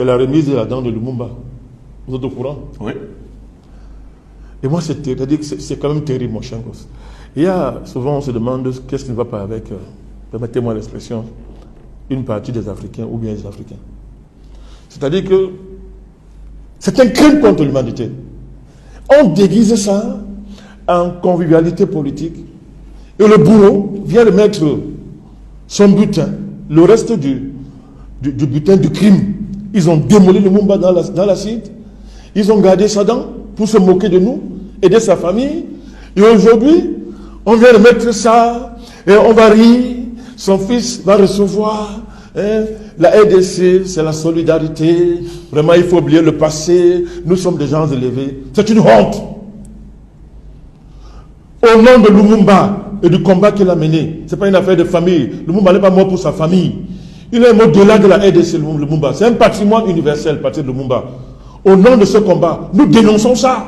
C'est la remise de la dent de Lumumba. Vous êtes au courant? Oui. Et moi, c'est quand même terrible, mon cher gosse. Il y a, souvent, on se demande qu'est-ce qui ne va pas avec, permettez-moi l'expression, une partie des Africains ou bien les Africains. C'est-à-dire que c'est un crime contre l'humanité. On déguise ça en convivialité politique. Et le bourreau vient de mettre son butin, le reste du butin du crime. Ils ont démoli Lumumba dans l'acide. Ils ont gardé sa dent pour se moquer de nous et de sa famille. Et aujourd'hui, on vient de mettre ça et on va rire. Son fils va recevoir la RDC, c'est la solidarité. Vraiment, il faut oublier le passé. Nous sommes des gens élevés. C'est une honte. Au nom de Lumumba et du combat qu'il a mené, ce n'est pas une affaire de famille. Lumumba n'est pas mort pour sa famille. Il est au-delà de la RDC, Lumumba. C'est un patrimoine universel, parti de Lumumba. Au nom de ce combat, nous dénonçons ça.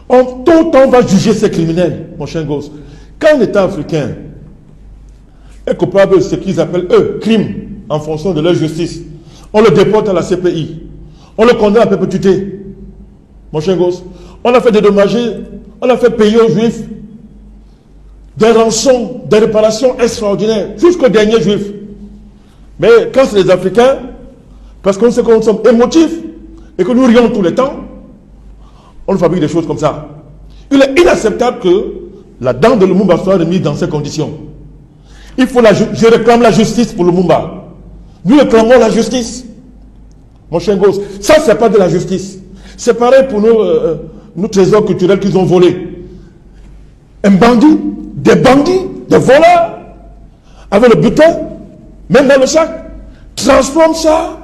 Tout le temps, on va juger ces criminels, mon cher gosse. Quand un État africain est coupable de ce qu'ils appellent, eux, crimes, en fonction de leur justice, on le déporte à la CPI. On le condamne à perpétuité. Mon cher gosse, on a fait dédommager, on a fait payer aux Juifs des rançons, des réparations extraordinaires, jusqu'au dernier Juif. Mais quand c'est les Africains, parce qu'on sait que nous sommes émotifs et que nous rions tout le temps, on fabrique des choses comme ça. Il est inacceptable que la dent de Lumumba soit remise dans ces conditions. Je réclame la justice pour Lumumba. Nous réclamons la justice. Mon cher gosse, ça c'est pas de la justice. C'est pareil pour nos trésors culturels qu'ils ont volés. Un bandit, des voleurs, avec le butin, même dans le sac, transforme ça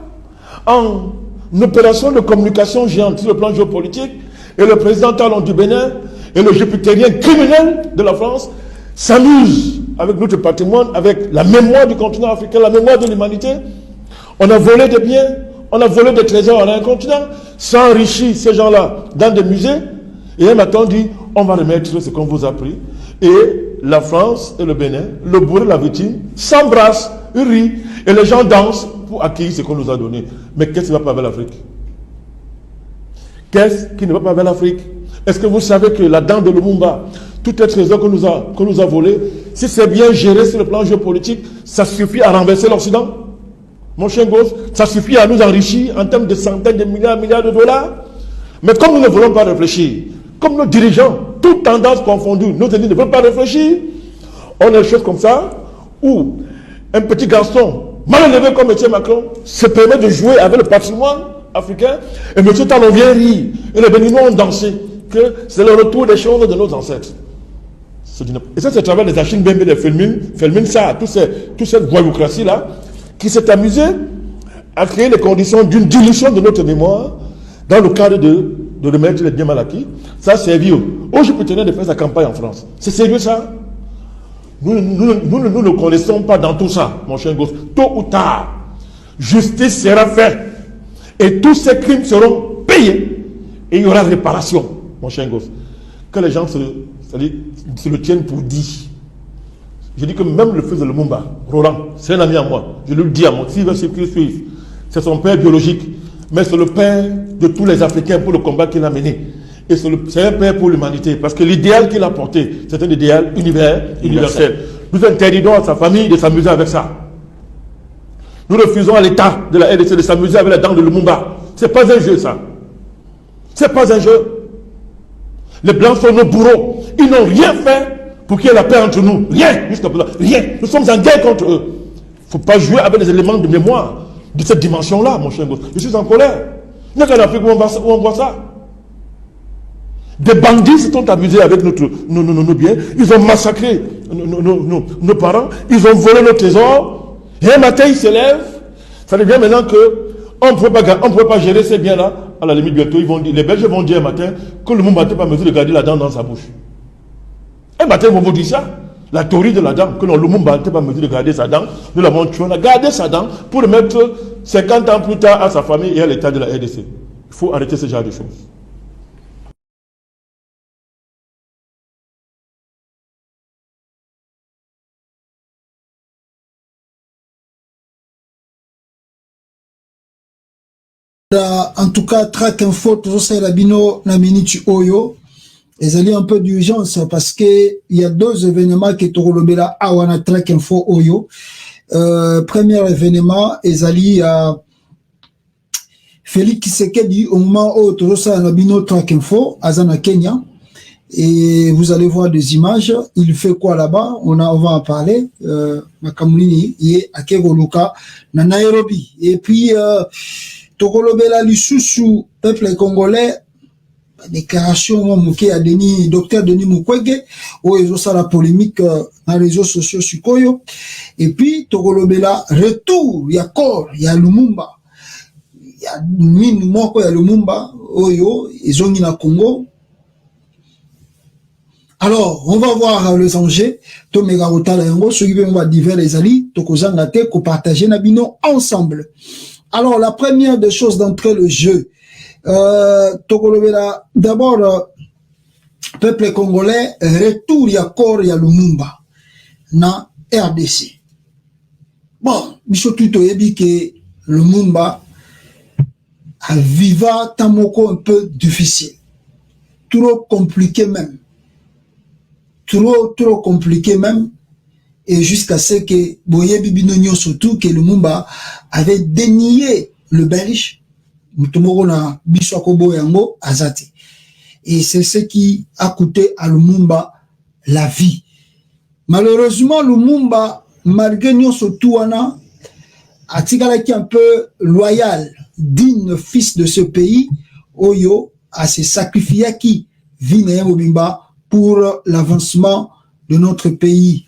en une opération de communication géante sur le plan géopolitique. Et le président Talon du Bénin et le jupitérien criminel de la France s'amusent avec notre patrimoine, avec la mémoire du continent africain, la mémoire de l'humanité. On a volé des biens, on a volé des trésors à un continent, s'enrichit ces gens-là dans des musées. Et un matin, on dit, on va remettre ce qu'on vous a pris. Et la France et le Bénin, le bourreau et la victime, s'embrassent, rient, et les gens dansent pour acquérir ce qu'on nous a donné. Mais qu'est-ce qui ne va pas avec l'Afrique? Qu'est-ce qui ne va pas avec l'Afrique? Est-ce que vous savez que la dent de Lumumba, tout les trésors qu'on nous a volés, si c'est bien géré sur le plan géopolitique, ça suffit à renverser l'Occident? Mon cher gosse, ça suffit à nous enrichir en termes de centaines de milliards de dollars? Mais comme nous ne voulons pas réfléchir, comme nos dirigeants, toutes tendances confondues, nos ennemis ne veulent pas réfléchir, on a des choses comme ça, où un petit garçon, mal élevé comme M. Macron, se permet de jouer avec le patrimoine africain, et M. Talon vient rire, et les Béninois ont dansé, que c'est le retour des choses de nos ancêtres. Et ça, c'est à travers les Achille Mbembe, les Felmin Sarr, toute cette voyoucratie-là, qui s'est amusée à créer les conditions d'une dilution de notre mémoire dans le cadre de remettre les biens mal acquis. Ça a servi aux Jupitériens de faire sa campagne en France. C'est sérieux ça? Nous ne connaissons pas dans tout ça, mon cher gosse. Tôt ou tard, justice sera faite. Et tous ces crimes seront payés. Et il y aura réparation, mon cher gosse. Que les gens se le tiennent pour dit. Je dis que même le fils de Lumumba, Roland, c'est un ami à moi. Je lui dis à moi, s'il veut suivre, c'est son père biologique. Mais c'est le père de tous les Africains pour le combat qu'il a mené. Et c'est un père pour l'humanité. Parce que l'idéal qu'il a porté, c'est un idéal universel. Nous interdisons à sa famille de s'amuser avec ça. Nous refusons à l'État de la RDC de s'amuser avec la dent de Lumumba. C'est pas un jeu, ça. C'est pas un jeu. Les Blancs sont nos bourreaux. Ils n'ont rien fait pour qu'il y ait la paix entre nous. Rien, jusqu'à présent. Rien. Nous sommes en guerre contre eux. Il ne faut pas jouer avec des éléments de mémoire de cette dimension-là, mon cher gosse. Je suis en colère. Il n'y a qu'en Afrique où on voit ça. Des bandits se sont amusés avec nos biens. Ils ont massacré nos parents. Ils ont volé nos trésors. Et un matin, ils se lèvent. Ça devient maintenant qu'on ne peut pas gérer ces biens-là. À la limite, bientôt, les Belges vont dire un matin que le monde n'était pas en mesure de garder la dent dans sa bouche. Un matin, ils vont vous dire ça. La théorie de la dent, que non, Lumumba n'était pas en mesure de garder sa dent. Nous l'avons tué, on a gardé sa dent pour le mettre 50 ans plus tard à sa famille et à l'état de la RDC. Il faut arrêter ce genre de choses. En tout cas, track info, toujours ça, Rabino, na minute oyo. Et ça un peu d'urgence parce que il y a deux événements qui sont relevés à wana track info oyo. Premier événement, Ezali Félix Tshisekedi au moment où toujours ça, Rabino track info, Azana Kenya. Et vous allez voir des images. Il fait quoi là-bas? On va en parler. Makamulini, il est à Kegoluka, na Nairobi. Et puis, Tokolobela Lisusu, peuple congolais, déclaration mouké à docteur Denis Mukwege, où ils ont ça la polémique dans les réseaux sociaux sur Koyo. Et puis, Tokolobela, retour, il y a corps, il y a Lumumba. Il y a mine moko, il y a Lumumba, Oyo, ils ont mis na Congo. Alors, on va voir les enjeux. Tomega Rotala Yango, ceux qui veulent divers les alliés, Tokozangate, ko partager Nabino ensemble. Alors, la première des choses d'entrer le jeu, d'abord, peuple congolais, retour, il y a corps, il y a Lumumba, na RDC. Bon, biso tuto yebi que Lumumba a viva tamoko un peu difficile. Trop compliqué même. Trop compliqué même. Et jusqu'à ce que Boye Bibinonio surtout que Lumumba avait dénié le Belge, Mutomorona Biswakobo Yango Azati. Et c'est ce qui a coûté à Lumumba la vie. Malheureusement, Lumumba, malgré nous surtout a tiré un peu loyal, digne fils de ce pays, Oyo a se sacrifié qui vit Mobimba pour l'avancement de notre pays.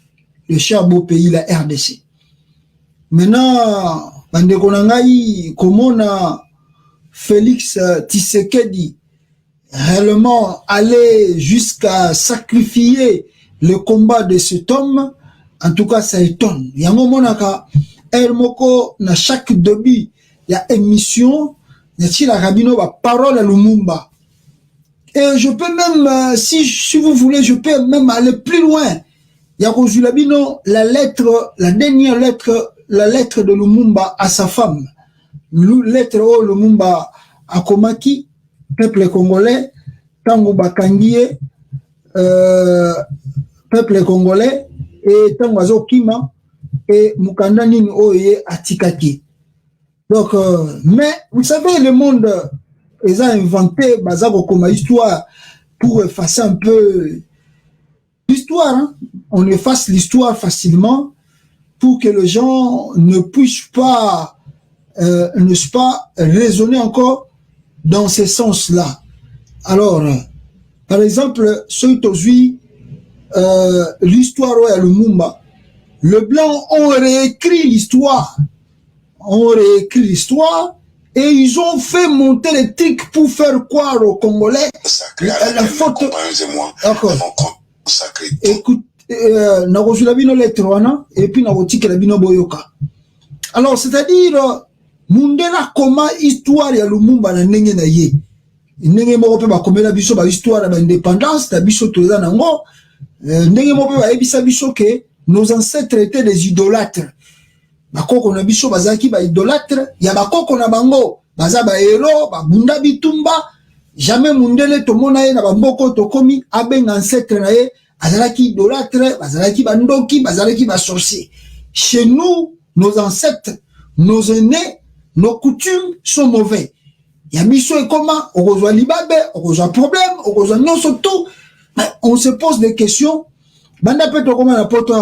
Le cher beau pays, la RDC. Maintenant, comment on a Félix Tshisekedi réellement allé jusqu'à sacrifier le combat de cet homme, en tout cas, ça étonne. Il y a un moment où, dans chaque début, il y a émission, il y a la Rabino, parole à Lumumba. Et je peux même, si vous voulez, je peux même aller plus loin. Il y a Rozulabino, la dernière lettre, la lettre de Lumumba à sa femme. Lettre au Lumumba à Komaki, peuple congolais, Tango Bakangie, peuple congolais, et Tango Azokima, et Mukandanin Oye Atikaki. Donc, mais vous savez, le monde, ils ont inventé Bazako comme histoire pour effacer un peu l'histoire, hein? On efface l'histoire facilement pour que les gens ne puissent pas, n'est-ce pas, raisonner encore dans ce sens-là. Alors, par exemple, ceux qui l'histoire à Lumumba, les Blancs ont réécrit l'histoire. Et ils ont fait monter les trucs pour faire croire aux Congolais la faute. D'accord. Écoute, na reçu la bino lettre wana et puis na rotiki la bino boyoka. Alors c'est-à-dire mundela comment histoire ya Lumumba na ndenge na ye. Ndenge moko pe ba komela biso ba histoire ba indépendance ta biso toza nango ndenge moko pe ba ebisa biso que nos ancêtres étaient des idolâtres. Bakoko na biso bazaki ba idolâtres, ya bakoko na bango baza ba héros, ba bunda bitumba, jamais mundele to mona ye na bamboko to komi abenga ancêtre na ye. Bazalaki idolâtre, bazalaki bandoki, bazalaki basorcier. Chez nous, nos ancêtres, nos aînés, nos coutumes sont mauvais. Yabiso et comment, on reçoit libabe, on reçoit problème, on reçoit non surtout. On se pose des questions. Banda peto comment la poto.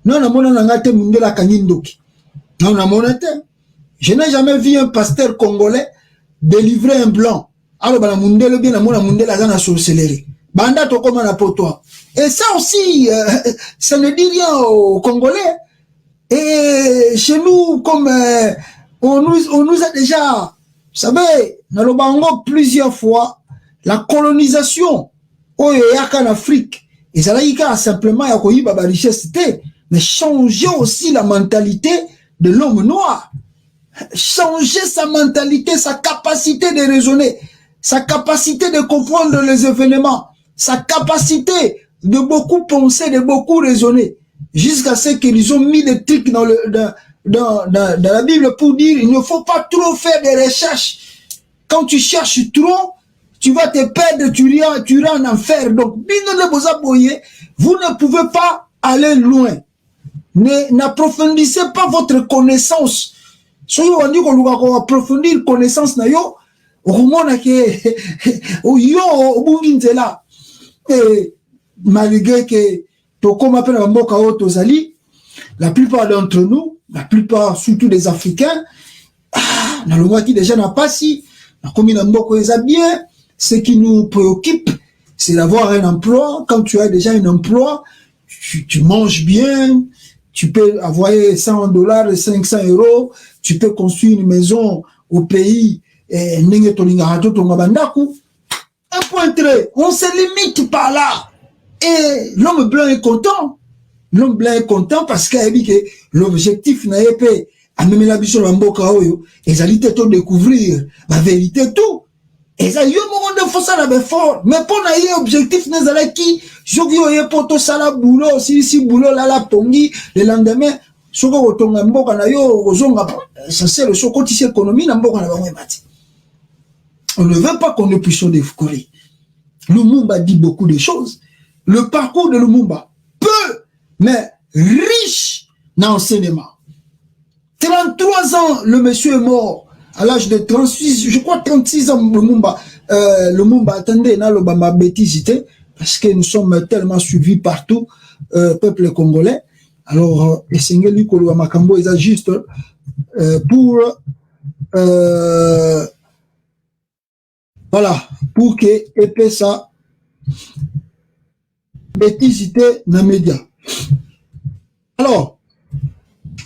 Non, na mona ngate mundela kanindoki. Non, na monate. Je n'ai jamais vu un pasteur congolais délivrer un blanc. Alors, bana mundela bien na mona mundela zana sorcellerie. Banda to comment la poto. Et ça aussi, ça ne dit rien aux Congolais. Et chez nous, comme on nous a déjà, vous savez, dans le Bango, plusieurs fois, la colonisation, au en Afrique, et ça a simplement la richesse, mais changer aussi la mentalité de l'homme noir. Changer sa mentalité, sa capacité de raisonner, sa capacité de comprendre les événements, sa capacité de beaucoup penser, de beaucoup raisonner, jusqu'à ce qu'ils ont mis des trucs dans la Bible pour dire il ne faut pas trop faire des recherches. quand tu cherches trop, tu vas te perdre, tu iras en enfer. Donc, vous ne pouvez pas aller loin. N'approfondissez pas votre connaissance. Si vous avez approfondir la connaissance, malgré que la plupart d'entre nous, la plupart surtout des Africains, déjà n'a pas si, bien. Ce qui nous préoccupe, c'est d'avoir un emploi. Quand tu as déjà un emploi, tu manges bien, tu peux avoir $100, 500 €, tu peux construire une maison au pays. Un point très, on se limite par là. Et l'homme blanc est content. L'homme blanc est content parce qu'il a dit que l'objectif n'a pas à même la biche de Mboka Oyo, et ça lui de découvrir la vérité tout. Et ça y est, mon de ça la fort. Mais pour n'aller objectif, nous allons qui, je veux pour tout ça la boulot, si boulot là la tongi, le lendemain, ce que vous tonga Mboka na yo, ça c'est le chocotis économie, na Mboka na bango mati. On ne veut pas qu'on ne puisse découvrir. Lumumba dit beaucoup de choses. Le parcours de Lumumba, peu, mais riche dans l'enseignement. 33 ans, le monsieur est mort. À l'âge de 36, je crois 36 ans, Lumumba, attendez, n'a le bamba bêtisité, parce que nous sommes tellement suivis partout, peuple congolais. Alors, essayez lui que le Makambo est juste pour, voilà, pour que épée ça, bêtisité dans les médias. Alors,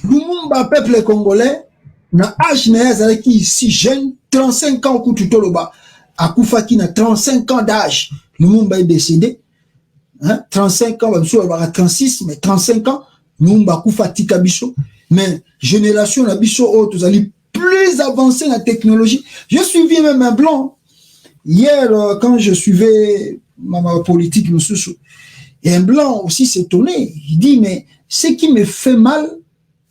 Lumumba, peuple congolais, na âge na qui si jeune, 35 ans au Tutoloba, Akoufaki na 35 ans d'âge, Lumumba est décédé, hein, 35 ans, même si on va 36, mais 35 ans, Lumumba Akoufati Kabiso, mais génération na biso autres, allez plus avancé la technologie. Je suivis même un blanc, hier, quand je suivais ma politique, et un blanc aussi s'est étonné, il dit, mais ce qui me fait mal,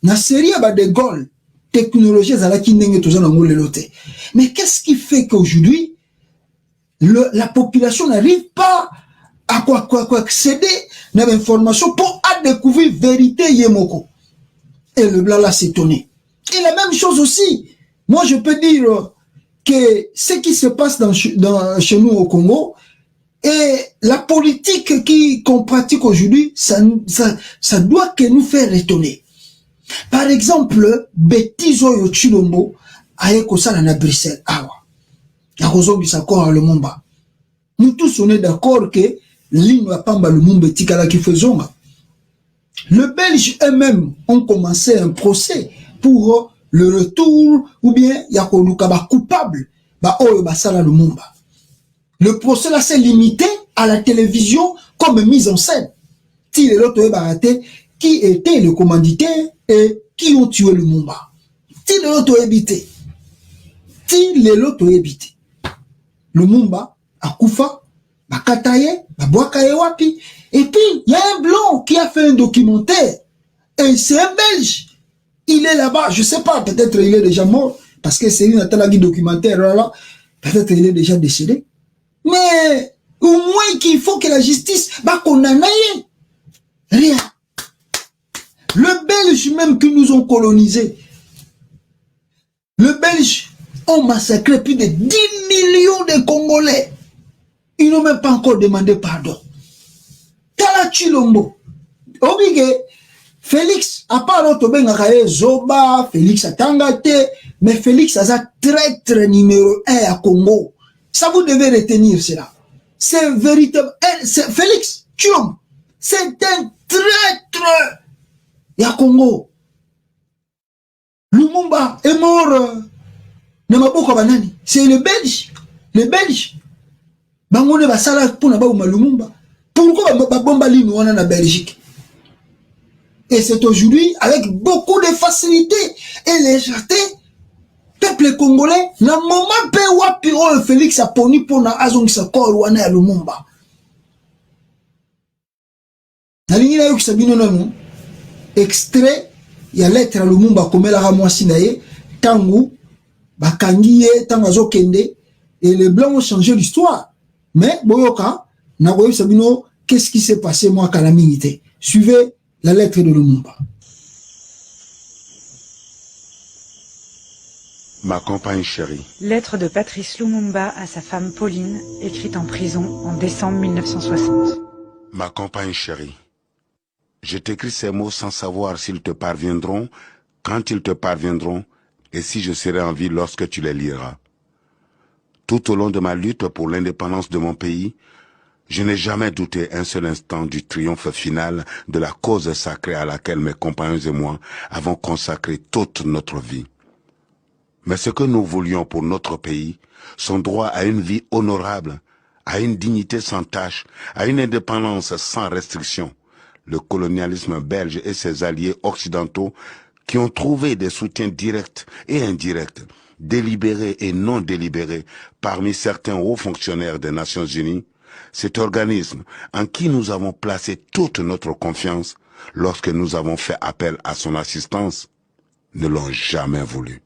na série de Gaulle, technologie, mais qu'est-ce qui fait qu'aujourd'hui, la population n'arrive pas à accéder à l'information pour découvrir vérité Yemoko. Et le blanc là s'est étonné. Et la même chose aussi, moi je peux dire que ce qui se passe chez nous au Congo, et la politique qu'on pratique aujourd'hui, ça doit que nous faire étonner. Par exemple, Betizo yo Chilombo aye kosala na Bruxelles awa. Ya kozongi sakora Lumumba. Nous tous on est d'accord que ligne wa pamba Lumumba tikala ki faisonga. Le Belge eux-mêmes ont commencé un procès pour le retour ou bien ya koluka ba coupable ba oyo basala Lumumba. Le procès là s'est limité à la télévision comme mise en scène. Si les autres baraté qui était le commanditaire et qui ont tué Lumumba. Si les autres habité. Si les autres habité. Lumumba, Akoufa, Bakataye, Babouakaye Wapi. Et puis, il y a un blanc qui a fait un documentaire. Et c'est un Belge. Il est là-bas. Je ne sais pas, peut-être il est déjà mort. Parce que c'est une documentaire là. Peut-être il est déjà décédé. Mais au moins qu'il faut que la justice condamne. Rien. Le Belge même qui nous ont colonisés. Le Belge ont massacré plus de 10 millions de Congolais. Ils n'ont même pas encore demandé pardon. Tala Chilombo. Obligé. Félix, à part l'autre ben Zoba, Félix a Tangate, mais Félix a un traître numéro 1 à Congo. Ça vous devez retenir cela. C'est véritable. Félix Chilombo. C'est un traître. Et à Congo, Lumumba est mort. C'est le Belge. Les Belges. Bangone va sala pour na Lumumba. Pourquoi bomba li nous en Belgique? Et c'est aujourd'hui avec beaucoup de facilité et légèreté, peuple congolais, na moment pe wapi o Félix a poni pour na azong sa corps wana Lumumba. Na lingina yo kisabino nanu extrait ya lettre à Lumumba komela ra mwasi na ye tangu bakangiye tangazo kende et les Blancs ont changé l'histoire. Mais, Boyoka, Nagoye Sabino, qu'est-ce qui s'est passé, moi, à la minité? Suivez la lettre de Lumumba. Ma compagne chérie. Lettre de Patrice Lumumba à sa femme Pauline, écrite en prison en décembre 1960. Ma compagne chérie, je t'écris ces mots sans savoir s'ils te parviendront, quand ils te parviendront, et si je serai en vie lorsque tu les liras. Tout au long de ma lutte pour l'indépendance de mon pays, je n'ai jamais douté un seul instant du triomphe final de la cause sacrée à laquelle mes compagnons et moi avons consacré toute notre vie. Mais ce que nous voulions pour notre pays, son droit à une vie honorable, à une dignité sans tache, à une indépendance sans restriction, le colonialisme belge et ses alliés occidentaux qui ont trouvé des soutiens directs et indirects, délibérés et non délibérés parmi certains hauts fonctionnaires des Nations Unies, cet organisme en qui nous avons placé toute notre confiance lorsque nous avons fait appel à son assistance, ne l'ont jamais voulu.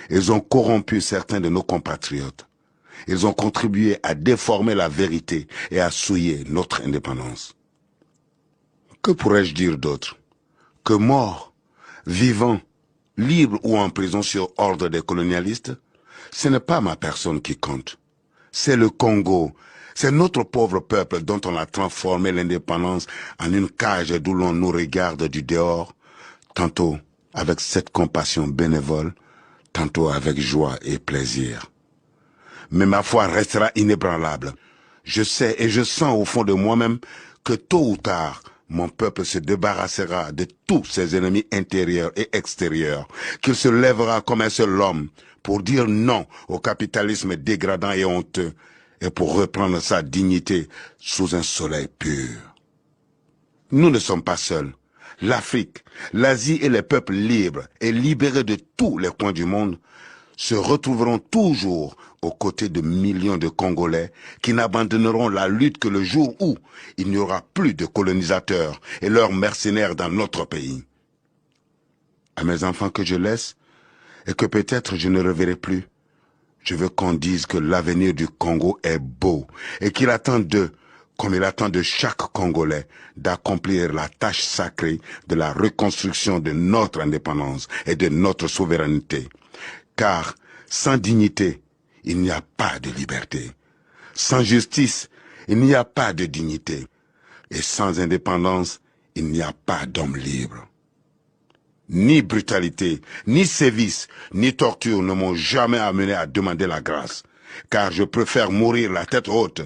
Ils ont corrompu certains de nos compatriotes. Ils ont contribué à déformer la vérité et à souiller notre indépendance. Que pourrais-je dire d'autre? Que mort, vivant, libre ou en prison sur ordre des colonialistes, ce n'est pas ma personne qui compte. C'est le Congo. C'est notre pauvre peuple dont on a transformé l'indépendance en une cage d'où l'on nous regarde du dehors, tantôt avec cette compassion bénévole, tantôt avec joie et plaisir. Mais ma foi restera inébranlable. Je sais et je sens au fond de moi-même que tôt ou tard, mon peuple se débarrassera de tous ses ennemis intérieurs et extérieurs, qu'il se lèvera comme un seul homme pour dire non au capitalisme dégradant et honteux et pour reprendre sa dignité sous un soleil pur. Nous ne sommes pas seuls. L'Afrique, l'Asie et les peuples libres et libérés de tous les coins du monde se retrouveront toujours aux côtés de millions de Congolais qui n'abandonneront la lutte que le jour où il n'y aura plus de colonisateurs et leurs mercenaires dans notre pays. À mes enfants que je laisse et que peut-être je ne reverrai plus, je veux qu'on dise que l'avenir du Congo est beau et qu'il attend d'eux, comme il attend de chaque Congolais, d'accomplir la tâche sacrée de la reconstruction de notre indépendance et de notre souveraineté. Car sans dignité, il n'y a pas de liberté. Sans justice, il n'y a pas de dignité. Et sans indépendance, il n'y a pas d'homme libre. Ni brutalité, ni sévice, ni torture ne m'ont jamais amené à demander la grâce. Car je préfère mourir la tête haute,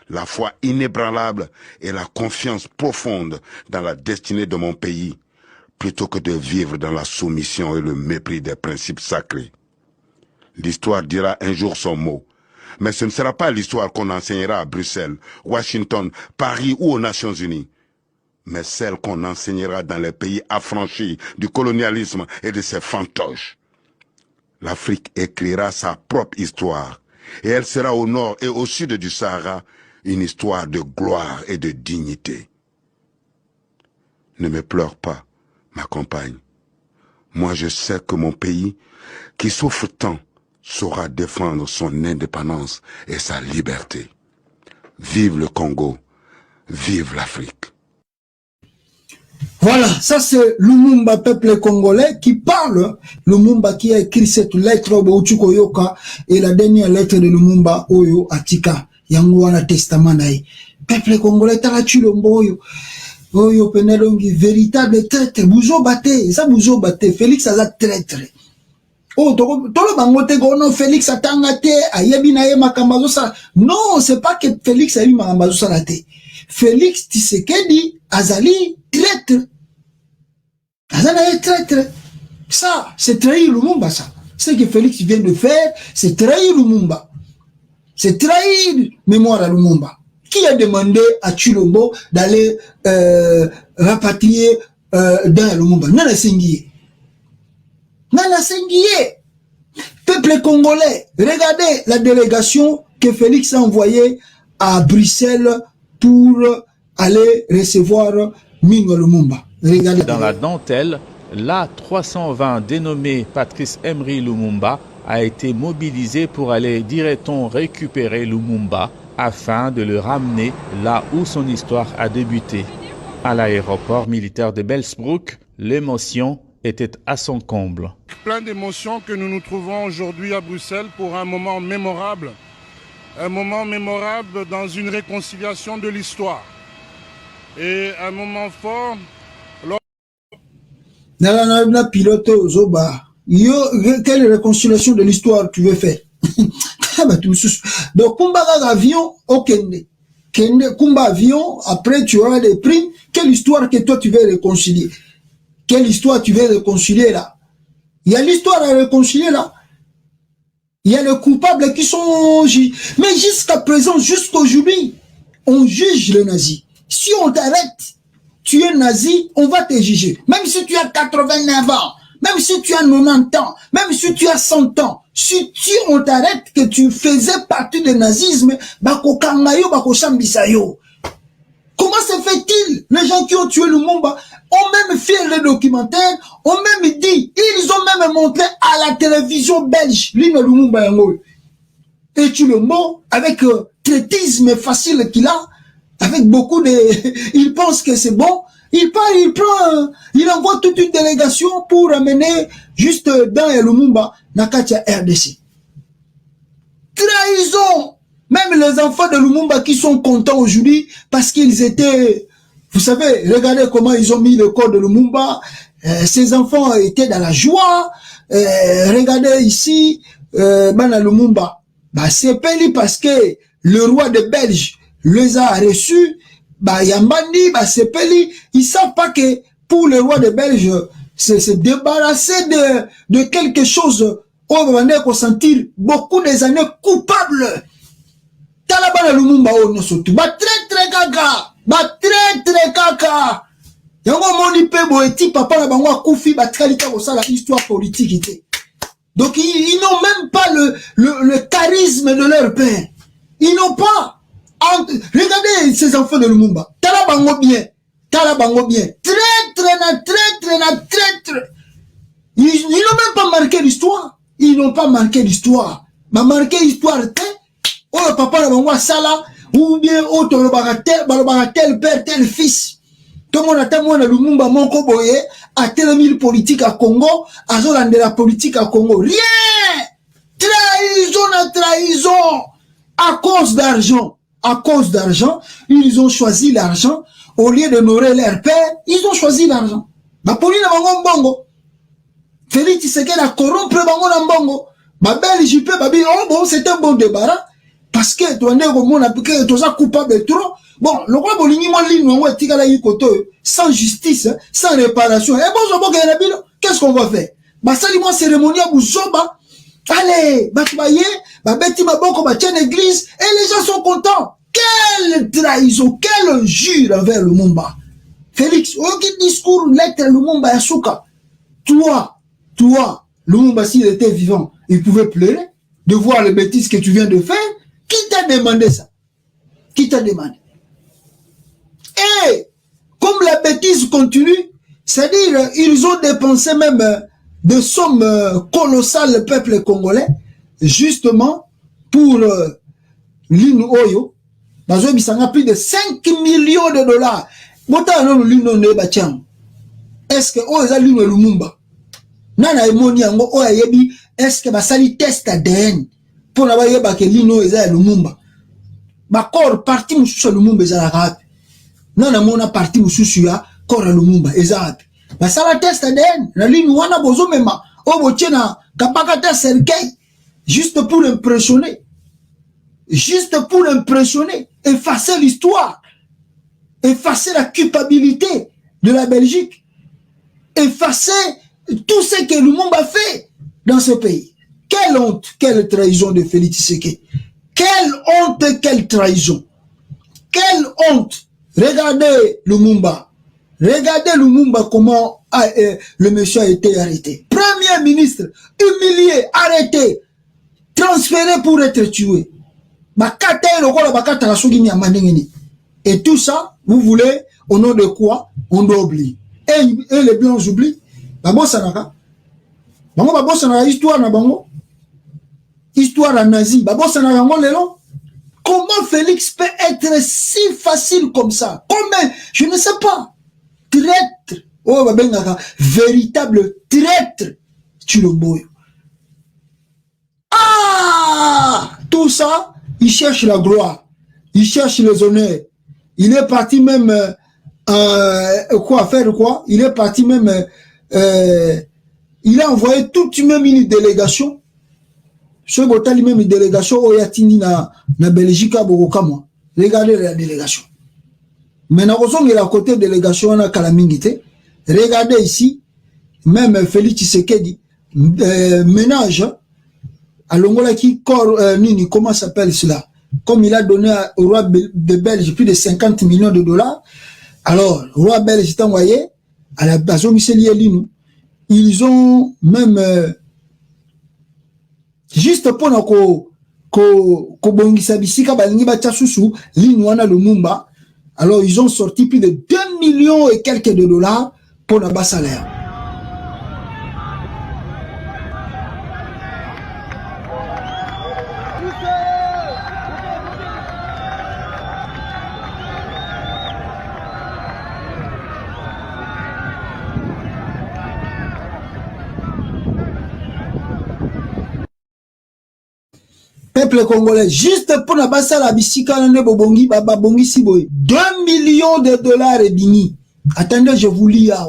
la foi inébranlable et la confiance profonde dans la destinée de mon pays, plutôt que de vivre dans la soumission et le mépris des principes sacrés. L'histoire dira un jour son mot, mais ce ne sera pas l'histoire qu'on enseignera à Bruxelles, Washington, Paris ou aux Nations Unies, mais celle qu'on enseignera dans les pays affranchis du colonialisme et de ses fantoches. L'Afrique écrira sa propre histoire, et elle sera au nord et au sud du Sahara une histoire de gloire et de dignité. Ne me pleure pas, ma compagne. Moi, je sais que mon pays, qui souffre tant, saura défendre son indépendance et sa liberté. Vive le Congo, vive l'Afrique. Voilà, ça c'est Lumumba, peuple congolais, qui parle. Lumumba qui a écrit cette lettre au Chukoyoka et la dernière lettre de Lumumba Oyo Atika, Yangwana Testament. Peuple congolais, Tarachulombo Oyo Penelongi, véritable traître, Bouzo Baté, ça Bouzo Baté, Félix Aza traître. Oh, tolo bangote gono Félix atangate ayebina ye makambazo sa. Non, c'est pas que Félix a eu makambazo sa raté. Félix Tshisekedi azali traître. Azali traître. Ça, c'est trahir Lumumba ça. Ce que Félix vient de faire, c'est trahir Lumumba. C'est trahir mémoire à Lumumba. Qui a demandé à Chilombo d'aller rapatrier dans Lumumba? Nana Sengié. Nana Sengié. Peuple congolais, regardez la délégation que Félix a envoyée à Bruxelles pour aller recevoir Mingo Lumumba. Regardez. Dans la dentelle, l'A320 dénommé Patrice Emery Lumumba a été mobilisé pour aller, dirait-on, récupérer Lumumba afin de le ramener là où son histoire a débuté. À l'aéroport militaire de Belzbruck, l'émotion était à son comble. Plein d'émotions que nous nous trouvons aujourd'hui à Bruxelles pour un moment mémorable. Un moment mémorable dans une réconciliation de l'histoire. Et un moment fort. Pilote Zoba. Quelle réconciliation de l'histoire tu veux faire? Donc, Kumba avion, ok. Kumba avion, après tu auras des primes. Quelle histoire que toi tu veux réconcilier? Quelle histoire tu veux réconcilier là? Il y a l'histoire à réconcilier là. Il y a les coupables qui sont... Mais jusqu'à présent, jusqu'aujourd'hui, on juge les nazis. Si on t'arrête, tu es nazi, on va te juger. Même si tu as 89 ans, même si tu as 90 ans, même si tu as 100 ans, si on t'arrête que tu faisais partie du nazisme, bako kangayo, bako sambisayo. Comment se fait-il? Les gens qui ont tué Lumumba ont même fait le documentaire, ont même dit, ils ont même montré à la télévision belge, l'île Lumumba Yango. Et tu le mot avec traitisme facile qu'il a, avec beaucoup de... Il pense que c'est bon. Il part, il prend, il envoie toute une délégation pour amener juste dans Lumumba, Nakatia RDC. Trahison! Même les enfants de Lumumba qui sont contents aujourd'hui parce qu'ils étaient... Vous savez, regardez comment ils ont mis le corps de Lumumba. Ces enfants étaient dans la joie. Regardez ici, Bana Lumumba. Bah, c'est peli parce que le roi de Belge les a reçus. Bah, Yambani, bah, c'est peli. Ils savent pas que pour le roi de Belge, c'est se débarrasser de quelque chose. On va ressentir beaucoup des années coupables. Talabana Lumumba ono sotu ba très gaga ba très kaka yango moni pe boeti papa na bango akufi ba tralika ko sala histoire politique ité. Donc ils n'ont même pas le charisme de leur père. Ils n'ont pas. Regardez ces enfants de Lumumba. Talabango bien très. Ils n'ont même pas marqué l'histoire. Ils n'ont pas marqué l'histoire. Ma marqué l'histoire oh papa na bango sala ou bien autre tel père tel fils. Tout le monde a tellement na Lumumba moko boye a tel mille politique à Congo, a zolande la politique à Congo. Rien. Trahison à cause d'argent. À cause d'argent, ils ont choisi l'argent au lieu d'honorer leur père, ils ont choisi l'argent. Ba poli na bango mbongo. Félix Tshisekedi a corrompre bango na mbongo. Ba belle JP babi oh bon, c'est un bon débarras. Parce que tu es coupable trop. Bon, le roi Boligny sans justice, sans réparation. Et bon, qu'est-ce qu'on va faire? Salimo cérémonie à Bouzomba. Allez, église. Et les gens sont contents. Quelle trahison, quel injure envers Lumumba. Félix, aucun discours, lettre Lumumba Yasuka. Toi, Lumumba, s'il était vivant, il pouvait pleurer de voir les bêtises que tu viens de faire. Qui t'a demandé ça? Qui t'a demandé? Et comme la bêtise continue, c'est-à-dire ils ont dépensé même des sommes colossales, le peuple congolais, justement pour l'île Oyo. Ils ont plus de 5 millions de dollars. Est-ce que oh, ils ont l'île Lumumba? Nana emoni yango oh yebi est-ce que basali test ADN? Pour la voyer que l'ino est Lumumba. Ma corps parti moussou Lumumba est à la non, on a parti moussou ya corps Lumumba est à la ça la test ADN. La ligne wana bozo mema. Oh botiena kapaka test cercueil. Juste pour impressionner. Juste pour impressionner. Effacer l'histoire. Effacer la culpabilité de la Belgique. Effacer tout ce que Lumumba fait dans ce pays. Quelle honte, quelle trahison de Félix Tshisekedi. Quelle honte, quelle trahison. Quelle honte. Regardez Lumumba. Regardez Lumumba comment le monsieur a été arrêté. Premier ministre, humilié, arrêté, transféré pour être tué. Et tout ça, vous voulez, au nom de quoi? On doit oublier. Et les blancs oublient. Babo Sanaka. Bango Babo Sanaka, histoire na bango. histoire en Asie. Comment Félix peut être si facile comme ça? Comment? Je ne sais pas. Traître. Oh, véritable traître. Chilomboyo. Ah! Tout ça, il cherche la gloire. Il cherche les honneurs. Il est parti même... faire quoi? Il est parti même... il a envoyé toute même une délégation. Ce botali même une délégation au Yatini na Belgique à Bogokamo. Regardez la délégation. Maintenant, on est à côté de la délégation à Kalamingite. Regardez ici, même Félix Tshisekedi ménage à l'Ongola qui Nini, comment s'appelle cela? Comme il a donné au roi de Belge plus de 50 millions de dollars, alors le roi belge est envoyé à la base Lino. Ils ont même juste pour bongisa bisika balingi batia susu Linwana Lumumba. Alors ils ont sorti plus de 2 millions et quelques de dollars pour la bas salaire. Peuple congolais, juste pour la base la bisika na bobongi babongi siboy 2 millions de dollars et demi. Attendez, je vous lis là.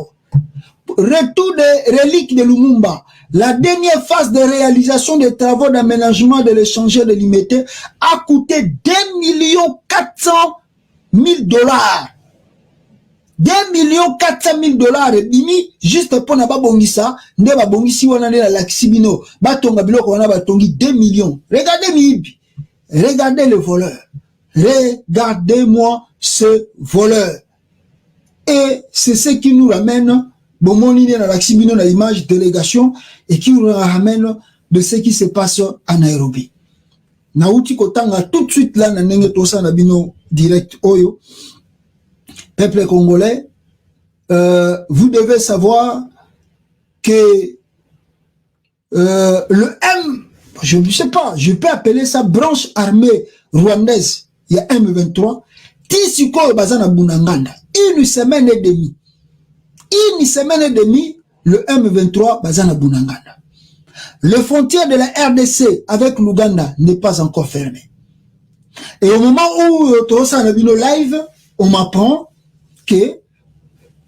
Retour des reliques de Lumumba. La dernière phase de réalisation des travaux d'aménagement de l'échangeur de Limité a coûté 2 400 000 dollars. 2 400 000 dollars et demi juste pour na babongisa nde babongisi wana na laksibino batonga biloko wana batongi 2 millions. Regardez mibi, regardez le voleur, regardez-moi ce voleur. Et c'est ce qui nous ramène bomoni na laksibino na image délégation et qui nous ramène de ce qui se passe à Nairobi. Nauti kotanga tout de suite là na ndenge tosa na bino direct oyo. Peuple congolais, vous devez savoir que le M, je ne sais pas, je peux appeler ça branche armée rwandaise, il y a M23, Tisiko Bazana Bunanganda, une semaine et demie, le M23 Bazana Bunanganda. Le frontière de la RDC avec l'Ouganda n'est pas encore fermé. Et au moment où Tosa Nabino live, on m'apprend que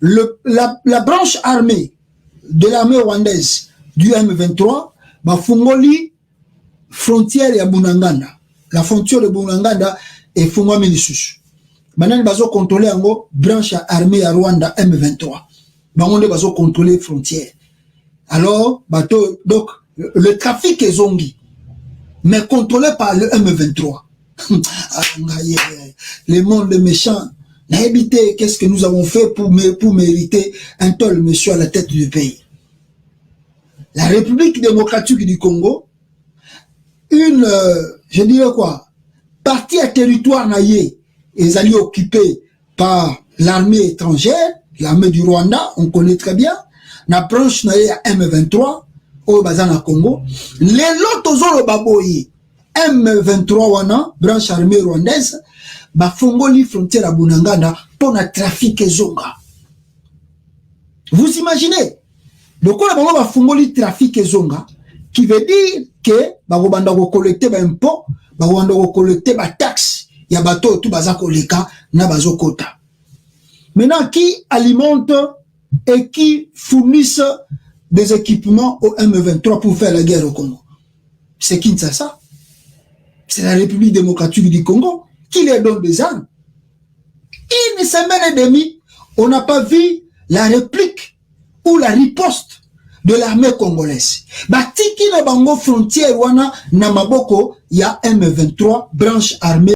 la branche armée de l'armée rwandaise du M23 va fungoli frontière ya Bunanganda. La frontière de Bunanganda est fungoli lisusu. Maintenant bazo contrôler ango branche armée ya Rwanda M23. Bangonde bazo contrôler frontière. Alors bato donc le trafic est zongi mais contrôlé par le M23. Le monde méchant. Qu'est-ce que nous avons fait pour mériter un tel monsieur à la tête du pays? La République démocratique du Congo, je dirais quoi, partie à territoire naïe, les alliés occupés par l'armée étrangère, l'armée du Rwanda, on connaît très bien, la branche naïe à M23, au Bazana Congo, les lots aux baboyi, M23 wana, branche armée rwandaise, ba fongoli frontière à Bunanganda pour na trafic zonga. Vous imaginez? Donc on a ba fongoli trafic zonga qui veut dire que ba banda ko collecter ba impôt, ba banda ko collecter ba taxe, ya bato tout baza koleka na bazo kota. Maintenant qui alimente et qui fournissent des équipements au M23 pour faire la guerre au Congo? C'est Kinshasa. C'est la République démocratique du Congo qui les donne des armes. Une semaine et demie, on n'a pas vu la réplique ou la riposte de l'armée congolaise. Batiki na bango frontière wana na maboko ya M23 branche armée